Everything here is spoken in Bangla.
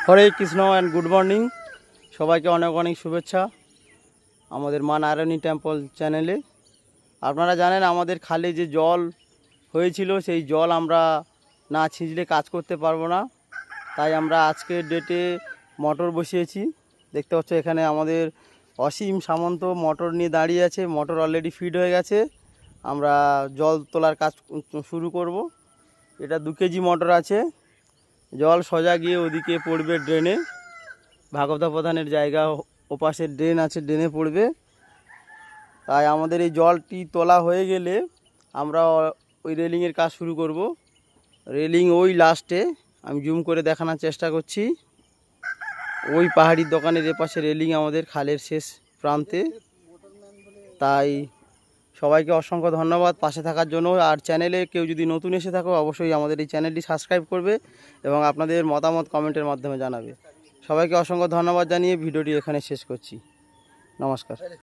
Hare Krishna and good morning. সবাইকে অনেক অনেক শুভেচ্ছা আমাদের মা নারায়ণী টেম্পল চ্যানেলে। আপনারা জানেন আমাদের খালে যে জল হয়েছিল সেই জল আমরা না ছিঁচলে কাজ করতে পারবো না, তাই আমরা আজকের ডেটে মোটর বসিয়েছি। দেখতে পাচ্ছ এখানে আমাদের অসীম সামন্ত মোটর নিয়ে দাঁড়িয়ে আছে। মোটর অলরেডি ফিট হয়ে গেছে, আমরা জল তোলার কাজ শুরু করব। এটা 2 কেজি মোটর আছে। জল সোজা গিয়ে ওদিকে পড়বে ড্রেনে, ভাগবত প্রধানের জায়গা ওপাশে ড্রেন আছে, ড্রেনে পড়বে। তাই আমাদের এই জলটি তোলা হয়ে গেলে আমরা ওই রেলিংয়ের কাজ শুরু করব। রেলিং ওই লাস্টে, আমি জুম করে দেখানোর চেষ্টা করছি। ওই পাহাড়ির দোকানের এপাশে রেলিং আমাদের খালের শেষ প্রান্তে। তাই সবাইকে অসংখ্য ধন্যবাদ পাশে থাকার জন্য। আর চ্যানেলে কেউ যদি নতুন এসে থাকো অবশ্যই আমাদের এই চ্যানেলটি সাবস্ক্রাইব করবে এবং আপনাদের মতামত কমেন্টের মাধ্যমে জানাবে। সবাইকে অসংখ্য ধন্যবাদ জানিয়ে ভিডিওটি এখানে শেষ করছি। নমস্কার।